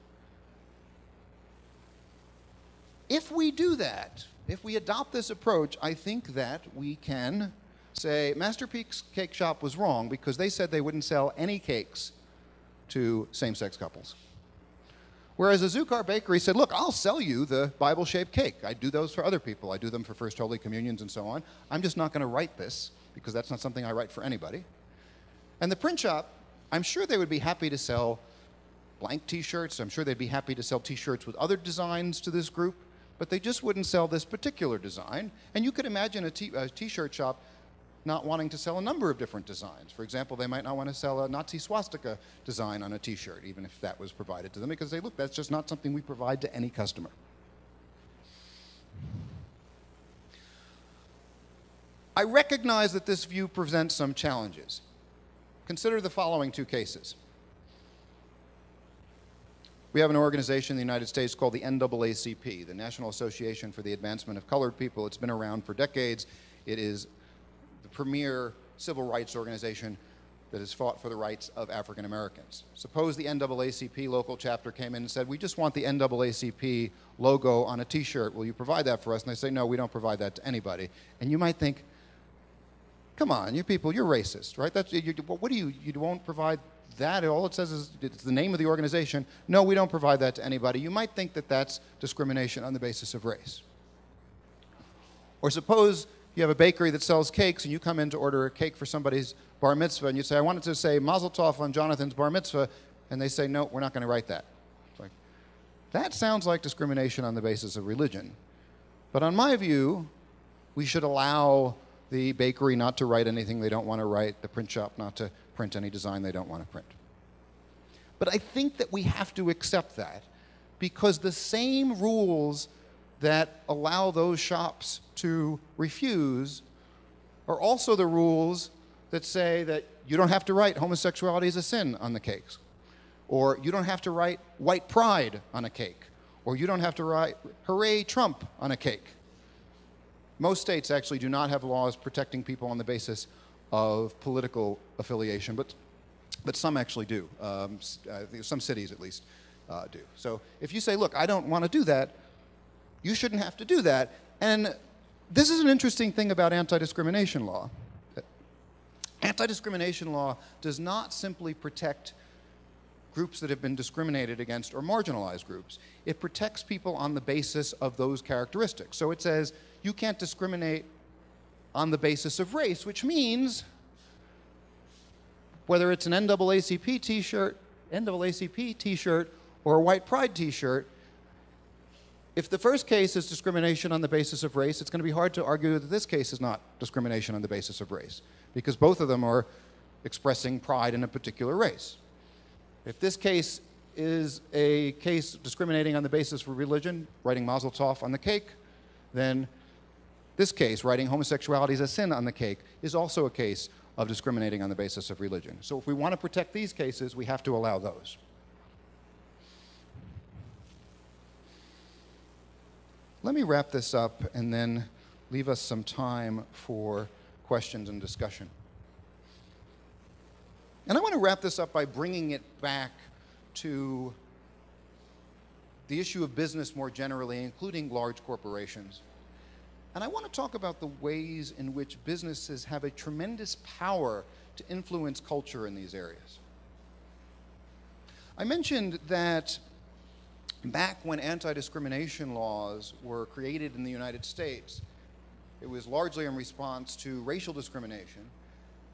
If we do that, if we adopt this approach, I think that we can say Masterpiece Cake Shop was wrong because they said they wouldn't sell any cakes to same-sex couples. Whereas a Zukar bakery said, look, I'll sell you the Bible-shaped cake. I do those for other people. I do them for First Holy Communions and so on. I'm just not going to write this because that's not something I write for anybody. And the print shop, I'm sure they would be happy to sell blank T-shirts. I'm sure they'd be happy to sell T-shirts with other designs to this group, but they just wouldn't sell this particular design. And you could imagine a T-shirt shop not wanting to sell a number of different designs. For example, they might not want to sell a Nazi swastika design on a T-shirt, even if that was provided to them, because they look, that's just not something we provide to any customer. I recognize that this view presents some challenges. Consider the following two cases. We have an organization in the United States called the NAACP, the National Association for the Advancement of Colored People. It's been around for decades. It is the premier civil rights organization that has fought for the rights of African Americans. Suppose the NAACP local chapter came in and said, we just want the NAACP logo on a T-shirt. Will you provide that for us? And they say, no, we don't provide that to anybody. And you might think, come on, you people, you're racist, right? What do you won't provide that? All it says is it's the name of the organization. No, we don't provide that to anybody. You might think that that's discrimination on the basis of race. Or suppose you have a bakery that sells cakes and you come in to order a cake for somebody's bar mitzvah and you say, I wanted to say Mazel Tov on Jonathan's bar mitzvah, and they say, no, we're not going to write that. It's like, that sounds like discrimination on the basis of religion. But on my view, we should allow the bakery not to write anything they don't want to write, the print shop not to print any design they don't want to print. But I think that we have to accept that because the same rules that allow those shops to refuse are also the rules that say that you don't have to write homosexuality is a sin on the cakes, or you don't have to write white pride on a cake, or you don't have to write hooray Trump on a cake. Most states actually do not have laws protecting people on the basis of political affiliation, but some actually do. Some cities at least do. So if you say, look, I don't want to do that, you shouldn't have to do that. And this is an interesting thing about anti-discrimination law. Anti-discrimination law does not simply protect groups that have been discriminated against or marginalized groups. It protects people on the basis of those characteristics. So it says you can't discriminate on the basis of race, which means whether it's an NAACP t-shirt or a white pride t-shirt, if the first case is discrimination on the basis of race, it's going to be hard to argue that this case is not discrimination on the basis of race, because both of them are expressing pride in a particular race. If this case is a case discriminating on the basis of religion, writing Mazel Tov on the cake, then this case, writing homosexuality is a sin on the cake, is also a case of discriminating on the basis of religion. So if we want to protect these cases, we have to allow those. Let me wrap this up and then leave us some time for questions and discussion. And I want to wrap this up by bringing it back to the issue of business more generally, including large corporations. And I want to talk about the ways in which businesses have a tremendous power to influence culture in these areas. I mentioned that back when anti-discrimination laws were created in the United States, it was largely in response to racial discrimination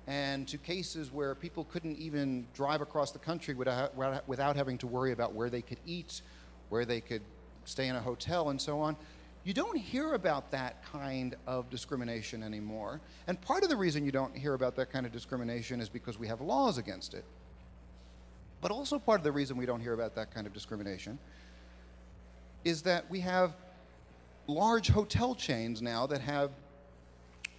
and to cases where people couldn't even drive across the country without having to worry about where they could eat, where they could stay in a hotel, and so on. You don't hear about that kind of discrimination anymore. And part of the reason you don't hear about that kind of discrimination is because we have laws against it. But also part of the reason we don't hear about that kind of discrimination is that we have large hotel chains now that have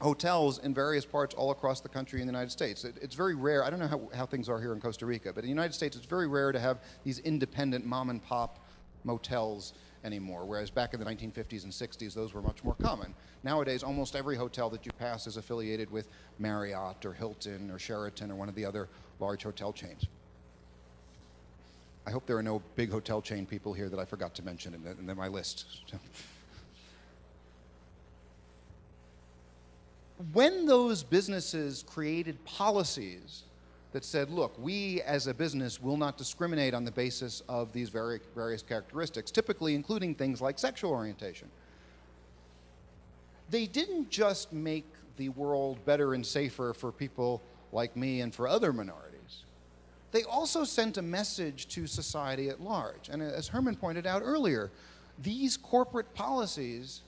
hotels in various parts all across the country in the United States. It's very rare. I don't know how things are here in Costa Rica, but in the United States it's very rare to have these independent mom and pop motels anymore, whereas back in the 1950s and 60s those were much more common. Nowadays almost every hotel that you pass is affiliated with Marriott or Hilton or Sheraton or one of the other large hotel chains. I hope there are no big hotel chain people here that I forgot to mention in my list. When those businesses created policies that said, look, we as a business will not discriminate on the basis of these various characteristics, typically including things like sexual orientation, they didn't just make the world better and safer for people like me and for other minorities. They also sent a message to society at large. And as Herman pointed out earlier, these corporate policies,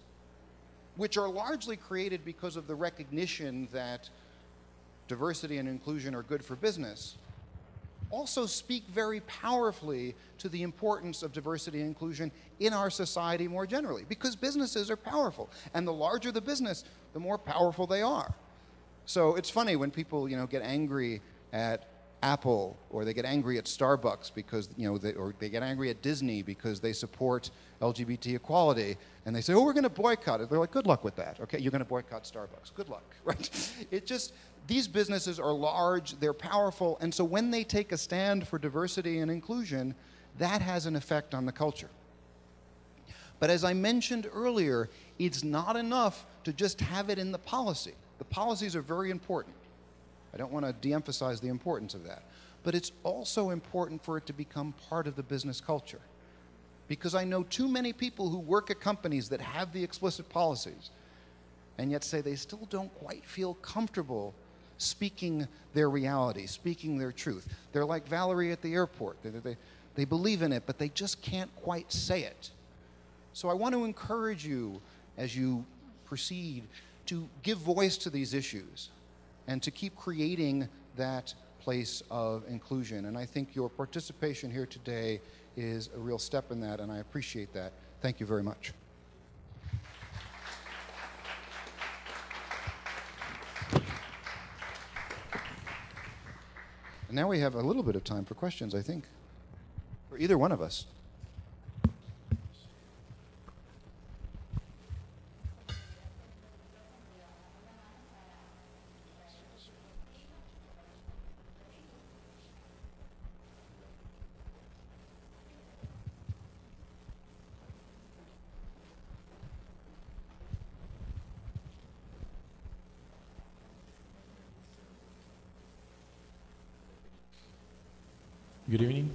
which are largely created because of the recognition that diversity and inclusion are good for business, also speak very powerfully to the importance of diversity and inclusion in our society more generally, because businesses are powerful, and the larger the business, the more powerful they are. So it's funny when people, get angry at Apple, or they get angry at Starbucks because, or they get angry at Disney because they support LGBT equality, and they say, oh, we're going to boycott it. They're like, good luck with that. Okay, you're going to boycott Starbucks. Good luck, right? These businesses are large, they're powerful, and so when they take a stand for diversity and inclusion, that has an effect on the culture. But as I mentioned earlier, it's not enough to just have it in the policy. The policies are very important. I don't want to de-emphasize the importance of that. But it's also important for it to become part of the business culture. Because I know too many people who work at companies that have the explicit policies and yet say they still don't quite feel comfortable speaking their reality, speaking their truth. They're like Valerie at the airport. They believe in it, but they just can't quite say it. So I want to encourage you, as you proceed, to give voice to these issues and to keep creating that place of inclusion. And I think your participation here today is a real step in that, and I appreciate that. Thank you very much. And now we have a little bit of time for questions, I think, for either one of us. Good evening.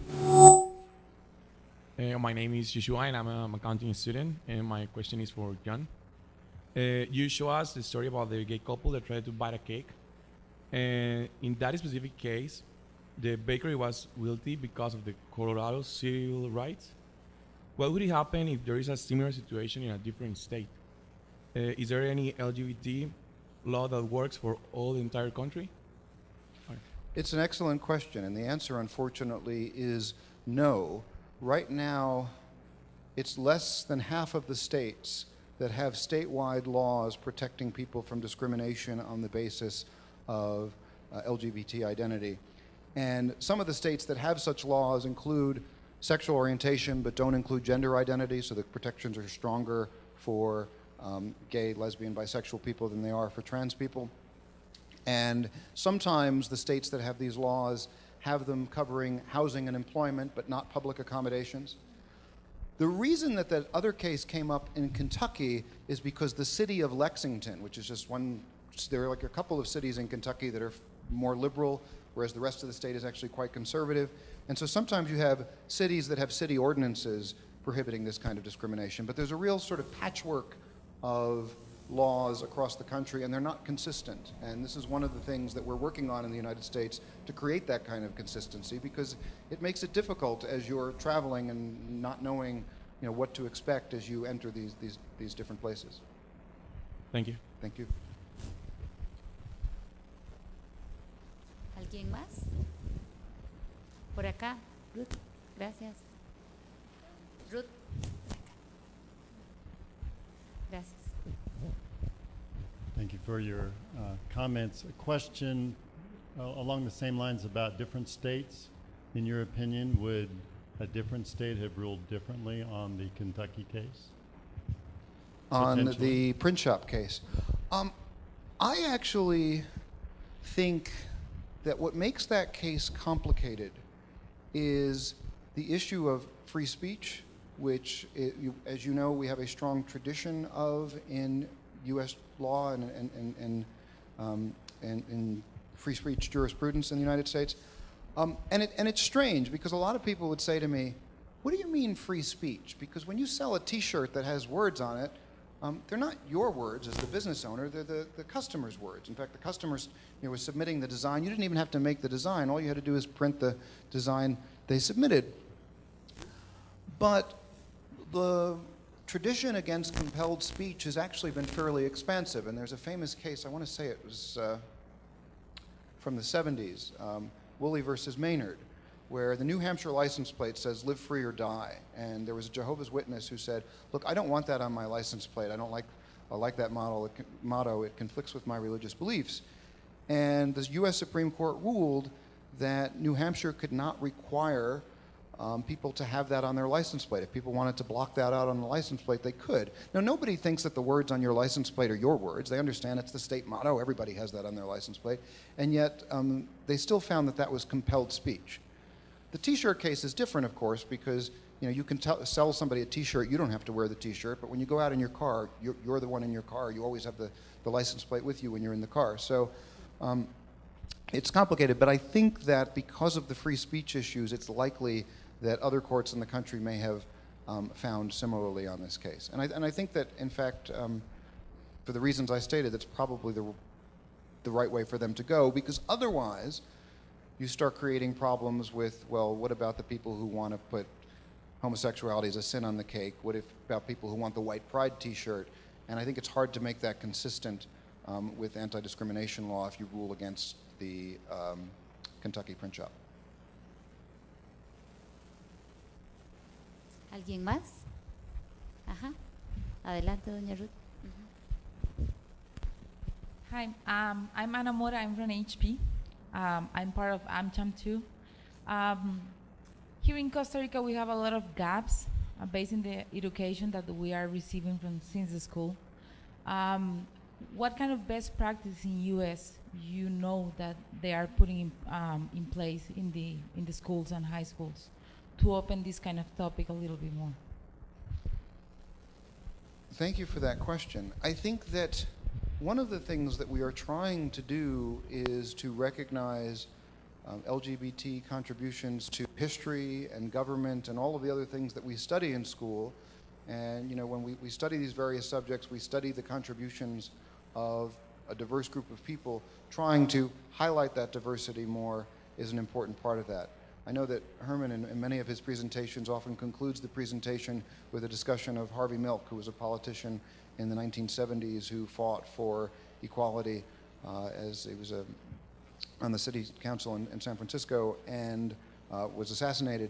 My name is Joshua, and I'm an accounting student, and my question is for John. You show us the story about the gay couple that tried to bite a cake. And in that specific case, the bakery was guilty because of the Colorado civil rights. What would happen if there is a similar situation in a different state? Is there any LGBT law that works for all the entire country? It's an excellent question, and the answer, unfortunately, is no. Right now, it's less than half of the states that have statewide laws protecting people from discrimination on the basis of LGBT identity. And some of the states that have such laws include sexual orientation but don't include gender identity, so the protections are stronger for gay, lesbian, bisexual people than they are for trans people. And sometimes the states that have these laws have them covering housing and employment, but not public accommodations. The reason that that other case came up in Kentucky is because the city of Lexington, which is just one, there are like a couple of cities in Kentucky that are more liberal, whereas the rest of the state is actually quite conservative. And so sometimes you have cities that have city ordinances prohibiting this kind of discrimination. But there's a real sort of patchwork of laws across the country, and they're not consistent. And this is one of the things that we're working on in the United States to create that kind of consistency, because it makes it difficult as you're traveling and not knowing, what to expect as you enter these different places. Thank you. Thank you. ¿Alguien más? Por acá. Ruth, gracias. Ruth. Gracias. Thank you for your comments. A question along the same lines about different states. In your opinion, would a different state have ruled differently on the Kentucky case? On the print shop case. I actually think that what makes that case complicated is the issue of free speech, which, as you know, we have a strong tradition of in U.S. law and in free speech jurisprudence in the United States. And it's strange, because a lot of people would say to me, what do you mean free speech? Because when you sell a T-shirt that has words on it, they're not your words as the business owner, they're the customer's words. In fact, the customers was submitting the design. You didn't even have to make the design. All you had to do is print the design they submitted. But the tradition against compelled speech has actually been fairly expansive, and there's a famous case, I want to say it was from the 70s, Woolley versus Maynard, where the New Hampshire license plate says live free or die, and there was a Jehovah's Witness who said, look, I don't want that on my license plate. I like that motto. It conflicts with my religious beliefs. And the U.S. Supreme Court ruled that New Hampshire could not require people to have that on their license plate. If people wanted to block that out on the license plate, they could. Now, nobody thinks that the words on your license plate are your words. They understand it's the state motto. Everybody has that on their license plate. And yet, they still found that that was compelled speech. The T-shirt case is different, of course, because you can sell somebody a T-shirt. You don't have to wear the T-shirt, but when you go out in your car, you're the one in your car. You always have the license plate with you when you're in the car. So it's complicated, but I think that because of the free speech issues, it's likely that other courts in the country may have found similarly on this case. And I think that, in fact, for the reasons I stated, that's probably the right way for them to go, because otherwise you start creating problems with, well, what about the people who want to put homosexuality as a sin on the cake? What about people who want the white pride T-shirt? And I think it's hard to make that consistent with anti-discrimination law if you rule against the Kentucky print shop. ¿Alguien más? Ajá. Adelante, doña Ruth. Hi, I'm Ana Mora. I'm from HP. I'm part of AmCham too. Here in Costa Rica, we have a lot of gaps based in the education that we are receiving from since the school. What kind of best practice in U.S. you know that they are putting in place in the schools and high schools to open this kind of topic a little bit more? Thank you for that question. I think that one of the things that we are trying to do is to recognize LGBT contributions to history and government and all of the other things that we study in school. And when we study these various subjects, we study the contributions of a diverse group of people. Trying to highlight that diversity more is an important part of that. I know that Herman, in many of his presentations, often concludes the presentation with a discussion of Harvey Milk, who was a politician in the 1970s who fought for equality as he was on the city council in San Francisco and was assassinated.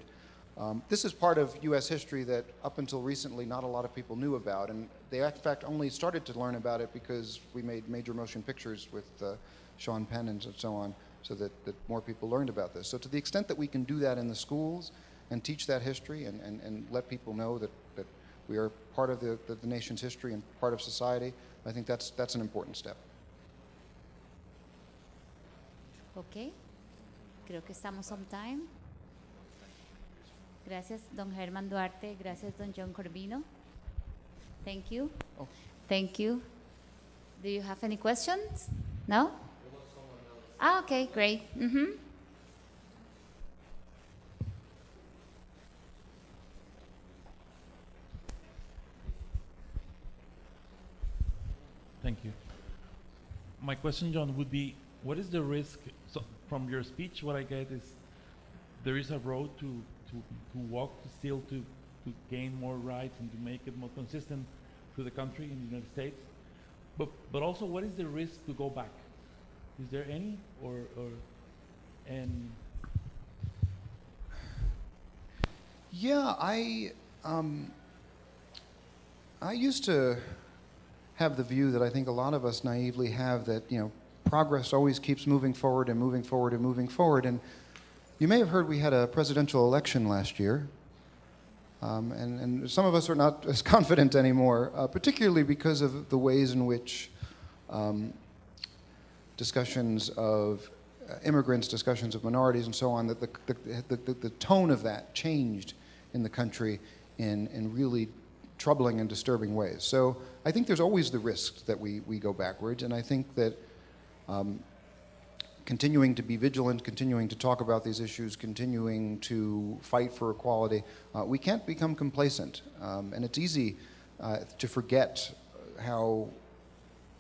This is part of U.S. history that up until recently not a lot of people knew about, and they in fact only started to learn about it because we made major motion pictures with Sean Penn and so on, so that more people learned about this. So to the extent that we can do that in the schools and teach that history and let people know that we are part of the nation's history and part of society, I think that's an important step. Ok, creo que estamos on time. Gracias, don Herman Duarte. Gracias, don John Corvino. Thank you. Oh. Thank you. Do you have any questions? No? Ah, okay, great. question, John, would be, what is the risk? So from your speech, what I get is there is a road to walk still to gain more rights and to make it more consistent through the country in the United States. But also, what is the risk to go back? Is there any, and Yeah, I used to have the view that I think a lot of us naively have, that, you know, progress always keeps moving forward and moving forward and moving forward. And you may have heard we had a presidential election last year. And some of us are not as confident anymore, particularly because of the ways in which discussions of immigrants, discussions of minorities, and so on, that the tone of that changed in the country in really troubling and disturbing ways. So I think there's always the risk that we go backwards, and I think that continuing to be vigilant, continuing to talk about these issues, continuing to fight for equality, we can't become complacent. And it's easy to forget how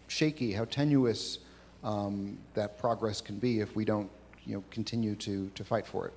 shaky, how tenuous that progress can be if we don't, you know, continue to fight for it.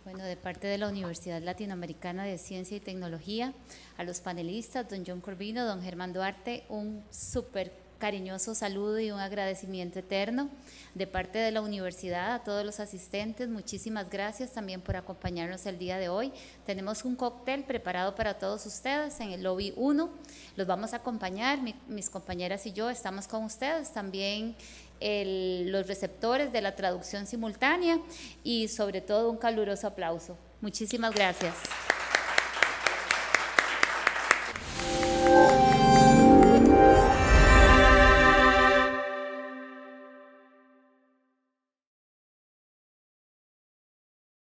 Bueno, de parte de la Universidad Latinoamericana de Ciencia y Tecnología, a los panelistas, don John Corvino, don Herman Duarte, un súper cariñoso saludo y un agradecimiento eterno. De parte de la universidad, a todos los asistentes, muchísimas gracias también por acompañarnos el día de hoy. Tenemos un cóctel preparado para todos ustedes en el lobby 1. Los vamos a acompañar, mis compañeras y yo estamos con ustedes. También los receptores de la traducción simultánea y sobre todo un caluroso aplauso. Muchísimas gracias.